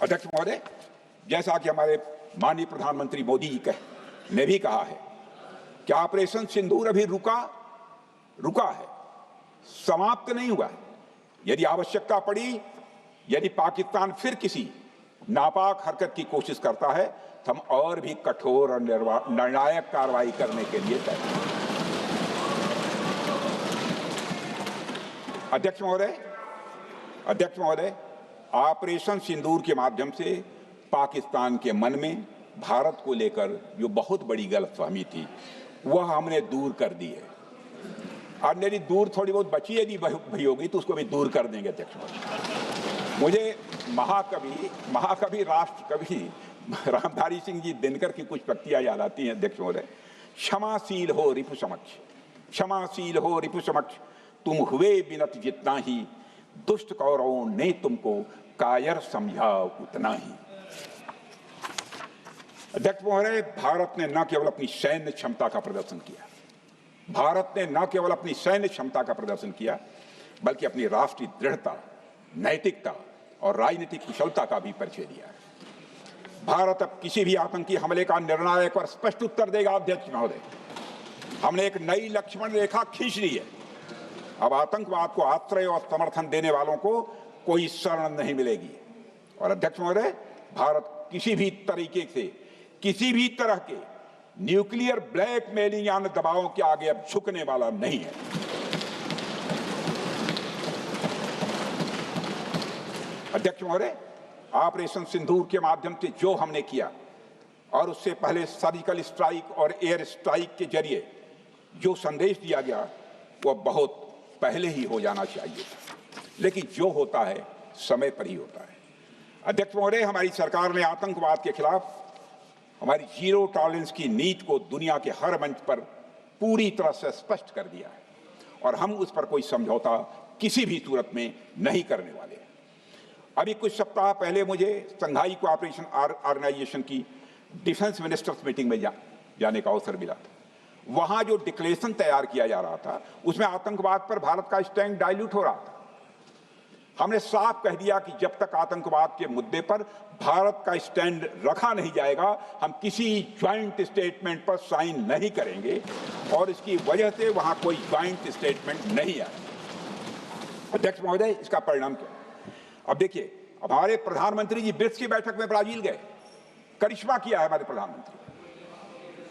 अध्यक्ष महोदय, जैसा कि हमारे माननीय प्रधानमंत्री मोदी जी ने भी कहा है कि ऑपरेशन सिंदूर अभी रुका है, समाप्त नहीं हुआ है। यदि आवश्यकता पड़ी, यदि पाकिस्तान फिर किसी नापाक हरकत की कोशिश करता है तो हम और भी कठोर और निर्णायक कार्रवाई करने के लिए तैयार हैं। अध्यक्ष महोदय, ऑपरेशन सिंदूर के माध्यम से पाकिस्तान के मन में भारत को लेकर जो बहुत बड़ी गलतफहमी थी वह हमने दूर कर दी है। और मेरी दूर थोड़ी बहुत बची यदि भई होगी तो उसको भी दूर कर देंगे। अध्यक्ष महोदय, मुझे महाकवि राष्ट्रकवि रामधारी सिंह जी दिनकर की कुछ पंक्तियां याद आती हैं। अध्यक्ष महोदय, क्षमाशील हो रिपु समक्ष, तुम हुए विनत जितना ही, दुष्ट कौरवों ने तुमको कायर समझा उतना ही। अध्यक्ष महोदय, भारत ने न केवल अपनी सैन्य क्षमता का प्रदर्शन किया, बल्कि अपनी राष्ट्रीय दृढ़ता, नैतिकता और राजनीतिक कुशलता का भी परिचय दिया है। भारत अब किसी भी आतंकी हमले का निर्णायक और स्पष्ट उत्तर देगा। अध्यक्ष महोदय, हमने एक नई लक्ष्मण रेखा खींच ली है। अब आतंकवाद को आश्रय और समर्थन देने वालों को कोई शरण नहीं मिलेगी। और अध्यक्ष महोदय, भारत किसी भी तरह के न्यूक्लियर ब्लैकमेलिंग या दबावों के आगे अब झुकने वाला नहीं है। अध्यक्ष महोदय, ऑपरेशन सिंदूर के माध्यम से जो हमने किया और उससे पहले सर्जिकल स्ट्राइक और एयर स्ट्राइक के जरिए जो संदेश दिया गया वह बहुत पहले ही हो जाना चाहिए, लेकिन जो होता है समय पर ही होता है। अध्यक्ष महोदय, हमारी सरकार ने आतंकवाद के खिलाफ हमारी जीरो टॉलरेंस की नीति को दुनिया के हर मंच पर पूरी तरह से स्पष्ट कर दिया है और हम उस पर कोई समझौता किसी भी सूरत में नहीं करने वाले हैं। अभी कुछ सप्ताह पहले मुझे शंघाई कोऑपरेशन ऑर्गेनाइजेशन की डिफेंस मिनिस्टर्स मीटिंग में जाने का अवसर मिला था। वहां जो डिक्लेरेशन तैयार किया जा रहा था उसमें आतंकवाद पर भारत का स्टैंड डाइल्यूट हो रहा था। हमने साफ कह दिया कि जब तक आतंकवाद के मुद्दे पर भारत का स्टैंड रखा नहीं जाएगा, हम किसी ज्वाइंट स्टेटमेंट पर साइन नहीं करेंगे और इसकी वजह से वहां कोई ज्वाइंट स्टेटमेंट नहीं आया। अध्यक्ष महोदय, इसका परिणाम क्या? अब देखिए, हमारे प्रधानमंत्री जी ब्रिक्स की बैठक में ब्राजील गए, करिश्मा किया है हमारे प्रधानमंत्री।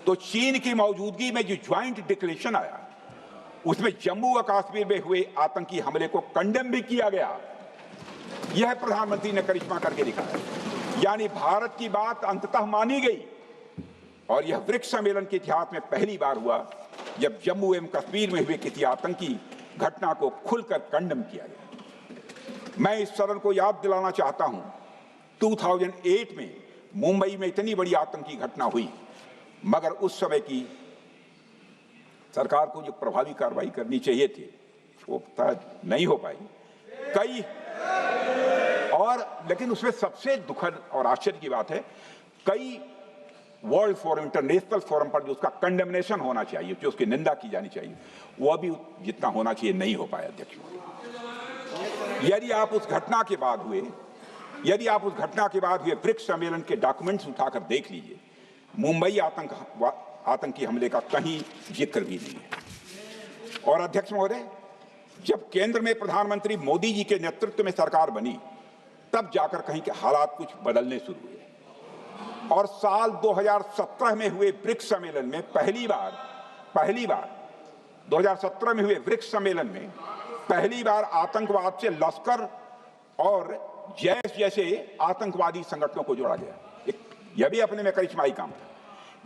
तो चीन की मौजूदगी में जो ज्वाइंट डिक्लेरेशन आया उसमें जम्मू और कश्मीर में हुए आतंकी हमले को कंडेम भी किया गया। यह प्रधानमंत्री ने करिश्मा करके दिखाया, यानी भारत की बात अंततः मानी गई। और यह ब्रिक्स सम्मेलन के इतिहास में पहली बार हुआ जब जम्मू एवं कश्मीर में हुए किसी आतंकी घटना को खुलकर कंडेम किया गया। मैं इस सदन को याद दिलाना चाहता हूं, 2008 में मुंबई में इतनी बड़ी आतंकी घटना हुई, मगर उस समय की सरकार को जो प्रभावी कार्रवाई करनी चाहिए थी वो नहीं हो पाई। लेकिन उसमें सबसे दुखद और आश्चर्य की बात है, कई वर्ल्ड फोरम, इंटरनेशनल फोरम पर जो उसका कंडेमनेशन होना चाहिए, जो उसकी निंदा की जानी चाहिए, वह भी जितना होना चाहिए नहीं हो पाया। अध्यक्ष, यदि आप उस घटना के बाद हुए ब्रिक्स सम्मेलन के डॉक्यूमेंट्स उठाकर देख लीजिए, मुंबई आतंकी हमले का कहीं जिक्र भी नहीं है। और अध्यक्ष महोदय, जब केंद्र में प्रधानमंत्री मोदी जी के नेतृत्व में सरकार बनी तब जाकर कहीं के हालात कुछ बदलने शुरू हुए और साल 2017 में हुए ब्रिक्स सम्मेलन में पहली बार 2017 में हुए ब्रिक्स सम्मेलन में पहली बार आतंकवाद से लश्कर और जैश जैसे आतंकवादी संगठनों को जोड़ा गया। यह भी अपने में करिश्माई काम था।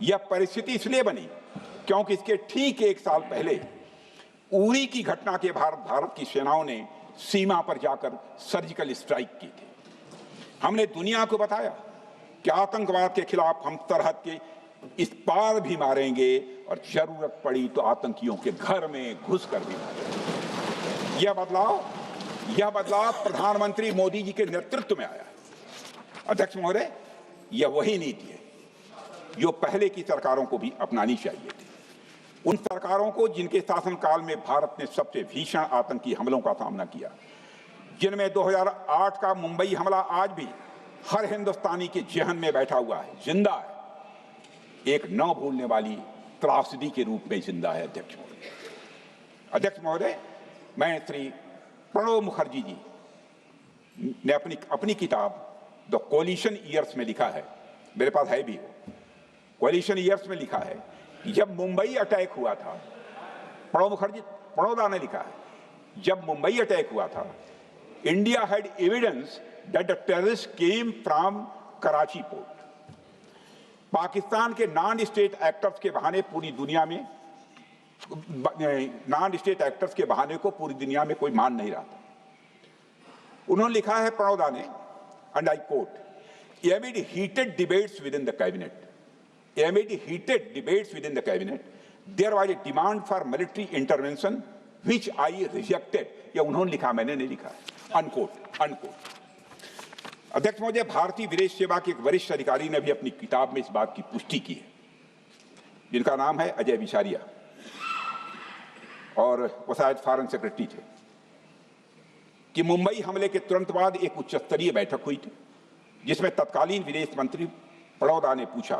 यह परिस्थिति इसलिए बनी क्योंकि इसके ठीक एक साल पहले उरी की घटना के भारत की सेनाओं ने सीमा पर जाकर सर्जिकल स्ट्राइक की थी। हमने दुनिया को बताया कि आतंकवाद के खिलाफ हम सरहद के इस पार भी मारेंगे और जरूरत पड़ी तो आतंकियों के घर में घुसकर भी मारेंगे। यह बदलाव प्रधानमंत्री मोदी जी के नेतृत्व में आया। अध्यक्ष महोदय, यह वही नीति है जो पहले की सरकारों को भी अपनानी चाहिए थी। उन सरकारों को जिनके शासनकाल में भारत ने सबसे भीषण आतंकी हमलों का सामना किया, जिनमें 2008 का मुंबई हमला आज भी हर हिंदुस्तानी के जहन में बैठा हुआ है, जिंदा है, एक न भूलने वाली त्रासदी के रूप में जिंदा है। अध्यक्ष महोदय, मैं श्री प्रणब मुखर्जी जी ने अपनी किताब द कोलिशन ईयर्स में लिखा है, मेरे पास है भी, कोलिशन ईयर्स में लिखा है कि जब मुंबई अटैक हुआ था, प्रणोदा ने लिखा है, जब मुंबई अटैक हुआ था, India had evidence that the terrorist came from Karachi port. Pakistan के नॉन स्टेट एक्टर्स के बहाने पूरी दुनिया में, नॉन स्टेट एक्टर्स के बहाने को पूरी दुनिया में कोई मान नहीं रहा था। उन्होंने लिखा है प्रणोदा ने, and I quote, amid heated debates within the cabinet, there was a demand for military intervention which I rejected. या उन्होंने लिखा, मैंने नहीं लिखा, unquote. अध्यक्ष महोदय, भारतीय विदेश सेवा के एक वरिष्ठ अधिकारी ने भी अपनी किताब में इस बात की पुष्टि की है, जिनका नाम है अजय विसारिया, और वो शायद फॉरेन सेक्रेटरी थे, कि मुंबई हमले के तुरंत बाद एक उच्च स्तरीय बैठक हुई थी, जिसमें तत्कालीन विदेश मंत्री प्रणोदा ने पूछा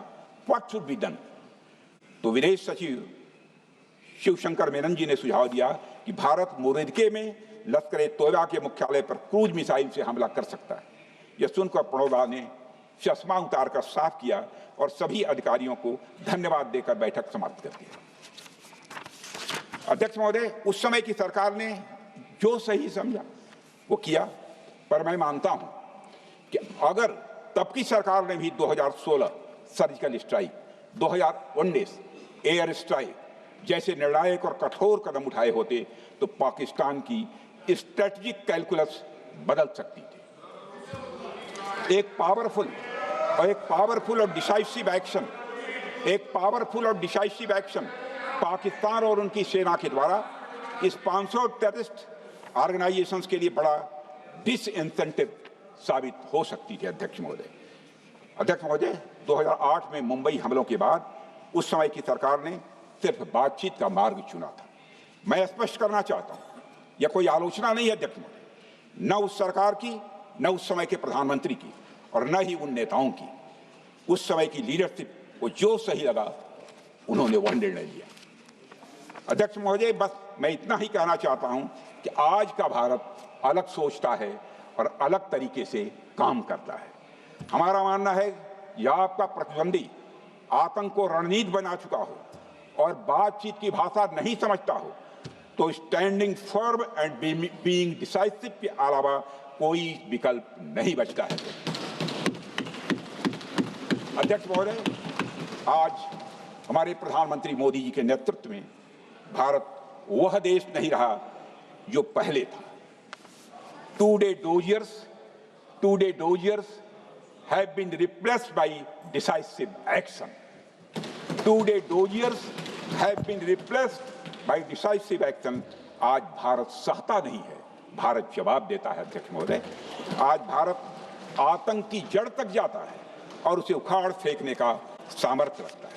व्हाट शुड बी डन। तो विदेश सचिव शिवशंकर मेनन जी ने सुझाव दिया कि भारत मोरदके में लश्कर तोयबा के मुख्यालय पर क्रूज मिसाइल से हमला कर सकता है। यह सुनकर प्रणोदा ने चश्मा उतारकर साफ किया और सभी अधिकारियों को धन्यवाद देकर बैठक समाप्त कर दिया। अध्यक्ष महोदय, उस समय की सरकार ने जो सही समझा वो किया, पर मैं मानता हूं कि अगर तब की सरकार ने भी 2016 सर्जिकल स्ट्राइक, 2019 एयर स्ट्राइक जैसे निर्णायक और कठोर कदम उठाए होते तो पाकिस्तान की स्ट्रेटेजिक कैलकुलस बदल सकती थी। एक पावरफुल और डिसाइसिव एक्शन पाकिस्तान और उनकी सेना के द्वारा इस 500 टेररिस्ट ऑर्गेनाइजेशंस के लिए बड़ा डिसइंसेंटिव साबित हो सकती थी। अध्यक्ष महोदय, 2008 में मुंबई हमलों के बाद उस समय की सरकार ने सिर्फ बातचीत का मार्ग चुना था। मैं स्पष्ट करना चाहता हूं, यह कोई आलोचना नहीं है अध्यक्ष महोदय, न उस सरकार की, न उस समय के प्रधानमंत्री की, और न ही उन नेताओं की। उस समय की लीडरशिप को जो सही लगा उन्होंने वह निर्णय लिया। अध्यक्ष महोदय, बस मैं इतना ही कहना चाहता हूं कि आज का भारत अलग सोचता है और अलग तरीके से काम करता है। हमारा मानना है कि आपका प्रतिद्वंदी आतंक को रणनीति बना चुका हो और बातचीत की भाषा नहीं समझता हो तो standing firm and being decisive के अलावा कोई विकल्प नहीं बचता है। अध्यक्ष महोदय, आज हमारे प्रधानमंत्री मोदी जी के नेतृत्व में भारत वह देश नहीं रहा जो पहले था। Today doziers have been replaced by decisive action. आज भारत सहता नहीं है, भारत जवाब देता है। अध्यक्ष महोदय, आज भारत आतंक की जड़ तक जाता है और उसे उखाड़ फेंकने का सामर्थ्य रखता है।